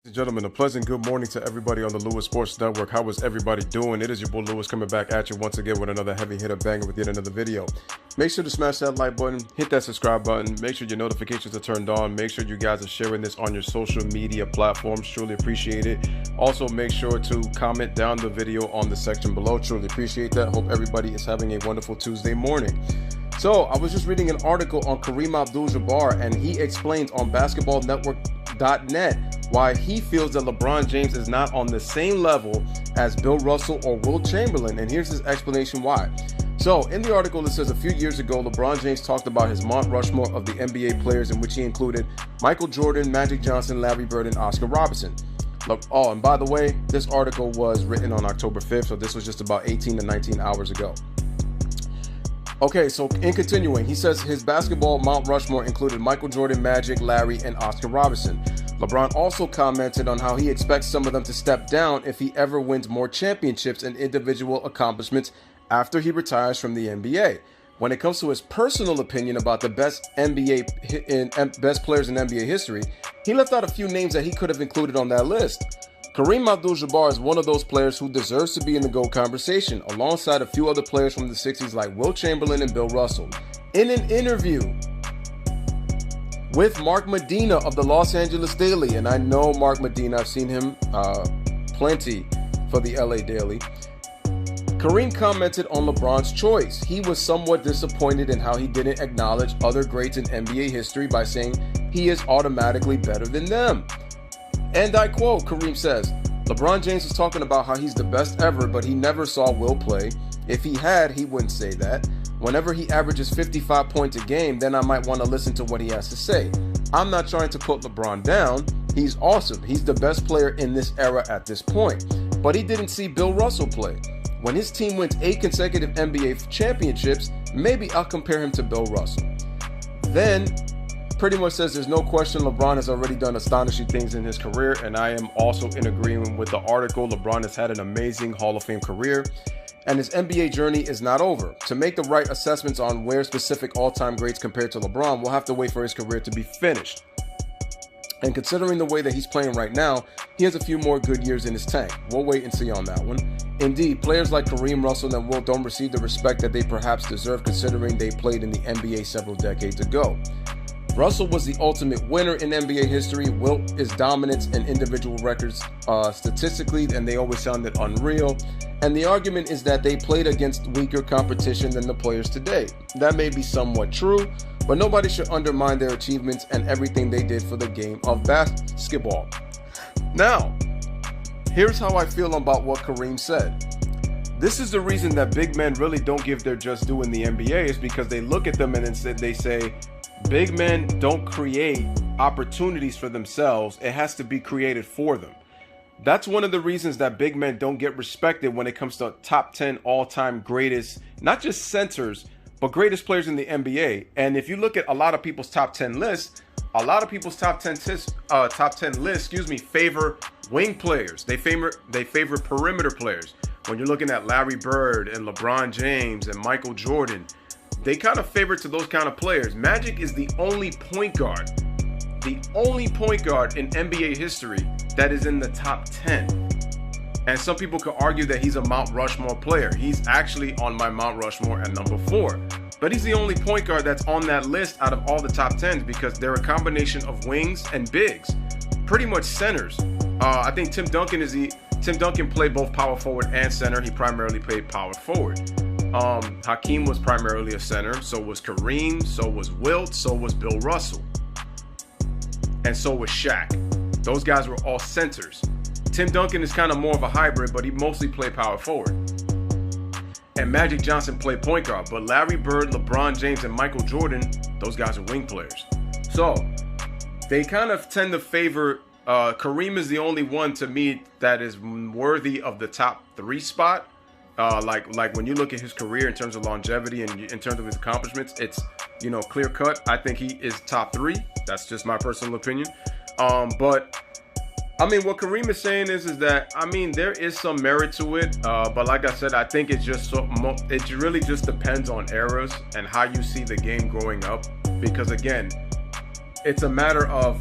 Ladies and gentlemen, a pleasant good morning to everybody on the Lewis Sports Network. How is everybody doing? It is your boy Lewis coming back at you once again with another heavy hitter banger with yet another video. Make sure to smash that like button, hit that subscribe button, make sure your notifications are turned on, make sure you guys are sharing this on your social media platforms. Truly appreciate it. Also, make sure to comment down the video on the section below. Truly appreciate that. Hope everybody is having a wonderful Tuesday morning. So, I was just reading an article on Kareem Abdul-Jabbar, and he explains on basketballnetwork.net why he feels that LeBron James is not on the same level as Bill Russell or Wilt Chamberlain, and here's his explanation why. So, in the article, it says a few years ago, LeBron James talked about his Mount Rushmore of the NBA players, in which he included Michael Jordan, Magic Johnson, Larry Bird, and Oscar Robertson. Oh, and by the way, this article was written on October 5th, so this was just about 18 to 19 hours ago. Okay, so in continuing, he says his basketball Mount Rushmore included Michael Jordan, Magic, Larry, and Oscar Robertson. LeBron also commented on how he expects some of them to step down if he ever wins more championships and individual accomplishments after he retires from the NBA. When it comes to his personal opinion about the best players in NBA history, he left out a few names that he could have included on that list. Kareem Abdul-Jabbar is one of those players who deserves to be in the GOAT conversation, alongside a few other players from the 60s like Wilt Chamberlain and Bill Russell. In an interview with Mark Medina of the Los Angeles Daily, and I know Mark Medina, I've seen him plenty for the LA Daily, Kareem commented on LeBron's choice. He was somewhat disappointed in how he didn't acknowledge other greats in NBA history by saying he is automatically better than them. And I quote, Kareem says, LeBron James was talking about how he's the best ever, but he never saw Wilt play. If he had, he wouldn't say that. Whenever he averages 55 points a game, then I might want to listen to what he has to say. I'm not trying to put LeBron down. He's awesome. He's the best player in this era at this point. But he didn't see Bill Russell play. When his team wins 8 consecutive NBA championships, maybe I'll compare him to Bill Russell. Then pretty much says there's no question LeBron has already done astonishing things in his career, and I am also in agreement with the article. LeBron has had an amazing Hall of Fame career, and his NBA journey is not over. To make the right assessments on where specific all-time greats compare to LeBron, we'll have to wait for his career to be finished. And considering the way that he's playing right now, he has a few more good years in his tank. We'll wait and see on that one. Indeed, players like Kareem, Russell, and Wilt don't receive the respect that they perhaps deserve, considering they played in the NBA several decades ago. Russell was the ultimate winner in NBA history. Wilt is dominance in individual records statistically, and they always sounded unreal. And the argument is that they played against weaker competition than the players today. That may be somewhat true, but nobody should undermine their achievements and everything they did for the game of basketball. Now, here's how I feel about what Kareem said. This is the reason that big men really don't give their just due in the NBA, is because they look at them and instead they say, big men don't create opportunities for themselves. It has to be created for them. That's one of the reasons that big men don't get respected when it comes to top 10 all-time greatest, not just centers, but greatest players in the NBA. And if you look at a lot of people's top 10 lists, a lot of people's top 10 lists, favor wing players. They favor perimeter players. When you're looking at Larry Bird and LeBron James and Michael Jordan, they kind of favor to those kind of players. Magic is the only point guard in NBA history that is in the top 10. And some people could argue that he's a Mount Rushmore player. He's actually on my Mount Rushmore at number 4. But he's the only point guard that's on that list out of all the top 10s, because they're a combination of wings and bigs. Pretty much centers. I think Tim Duncan played both power forward and center. He primarily played power forward. Hakeem was primarily a center, so was Kareem, so was Wilt, so was Bill Russell, and so was Shaq. Those guys were all centers. Tim Duncan is kind of more of a hybrid, but he mostly played power forward. And Magic Johnson played point guard, but Larry Bird, LeBron James, and Michael Jordan, those guys are wing players. So they kind of tend to favor, Kareem is the only one to me that is worthy of the top 3 spot. Like when you look at his career in terms of longevity and in terms of his accomplishments, it's, clear cut. I think he is top 3. That's just my personal opinion. But I mean, what Kareem is saying is that, I mean, there is some merit to it. But like I said, I think it's just it really just depends on eras and how you see the game growing up. Because again, it's a matter of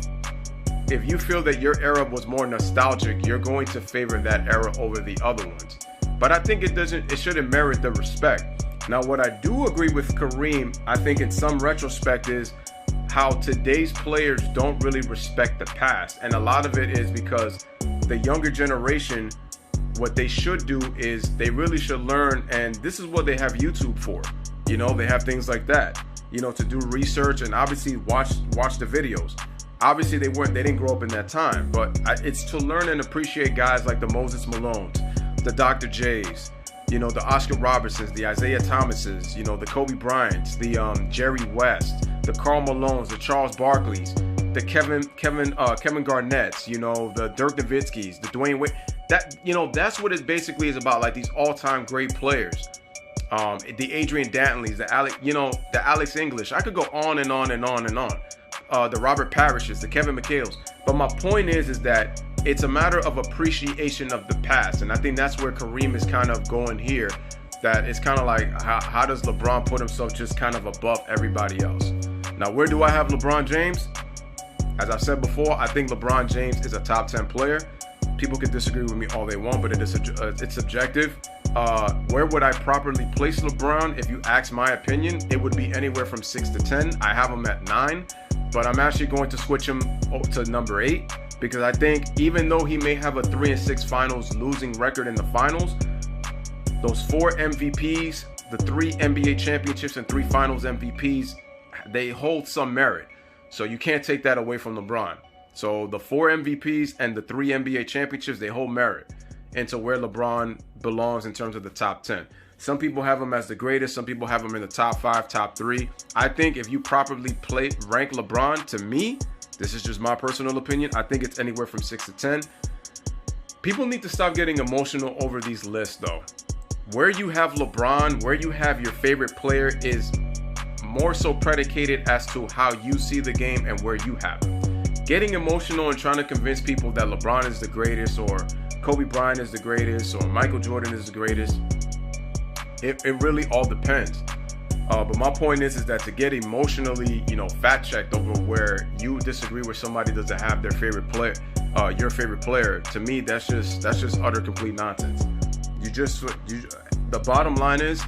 if you feel that your era was more nostalgic, you're going to favor that era over the other ones. But I think it shouldn't merit the respect. Now, what I do agree with Kareem, I think in some retrospect, is how today's players don't really respect the past. And a lot of it is because the younger generation, what they should do is they really should learn, and this is what they have YouTube for. You know, they have things like that, you know, to do research and obviously watch the videos. Obviously they didn't grow up in that time, but it's to learn and appreciate guys like the Moses Malones, the Dr. J's, you know, the Oscar Robertsons, the Isaiah Thomases, you know, the Kobe Bryants, the Jerry West, the Karl Malones, the Charles Barkleys, the Kevin Garnett's, you know, the Dirk Nowitzki's, the Dwayne Wade. That, you know, that's what it basically is about, like these all-time great players. The Adrian Dantleys, the Alex English. I could go on and on and on and on. The Robert Parishes, the Kevin McHale's. But my point is that it's a matter of appreciation of the past. And I think that's where Kareem is kind of going here. That it's kind of like, how does LeBron put himself just kind of above everybody else? Now, where do I have LeBron James? As I've said before, I think LeBron James is a top 10 player. People can disagree with me all they want, but it's subjective. Where would I properly place LeBron? If you ask my opinion, it would be anywhere from 6 to 10. I have him at 9, but I'm actually going to switch him to number 8 because I think even though he may have a 3-6 finals losing record in the finals, those 4 MVPs, the 3 NBA championships and 3 finals MVPs, they hold some merit. So you can't take that away from LeBron. So the 4 MVPs and the 3 NBA championships, they hold merit into where LeBron belongs in terms of the top 10. Some people have him as the greatest. Some people have him in the top 5, top 3. I think if you properly rank LeBron, to me, this is just my personal opinion, I think it's anywhere from 6 to 10. People need to stop getting emotional over these lists, though. Where you have LeBron, where you have your favorite player is more so predicated as to how you see the game and where you have him. Getting emotional and trying to convince people that LeBron is the greatest or Kobe Bryant is the greatest or Michael Jordan is the greatest, it really all depends. But my point is that to get emotionally, you know, fact checked over where you disagree with somebody doesn't have their favorite player, your favorite player, to me that's just utter complete nonsense. The bottom line is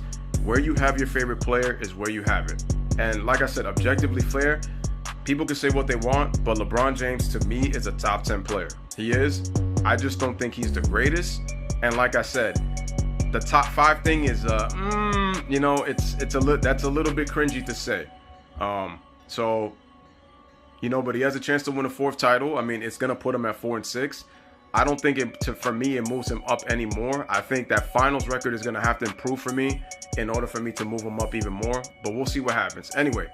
where you have your favorite player is where you have it. And like I said, objectively fair, people can say what they want, but LeBron James to me is a top 10 player. He is. I just don't think he's the greatest. And like I said, the top 5 thing is, you know, that's a little bit cringy to say. So, you know, but he has a chance to win a 4th title. I mean, it's gonna put him at 4 and 6. I don't think for me it moves him up anymore. I think that finals record is gonna have to improve for me in order for me to move him up even more. But we'll see what happens. Anyway,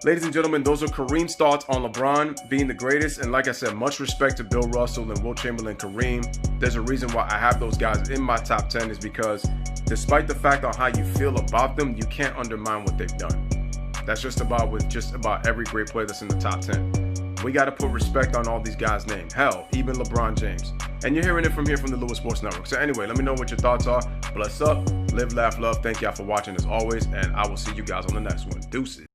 ladies and gentlemen, those are Kareem's thoughts on LeBron being the greatest. And like I said, much respect to Bill Russell and Wilt Chamberlain, Kareem. There's a reason why I have those guys in my top 10 is because despite the fact on how you feel about them, you can't undermine what they've done. That's just about every great player that's in the top 10. We got to put respect on all these guys' names. Hell, even LeBron James. And you're hearing it from here from the Lewis Sports Network. So anyway, let me know what your thoughts are. Bless up, live, laugh, love. Thank y'all for watching as always. And I will see you guys on the next one. Deuces.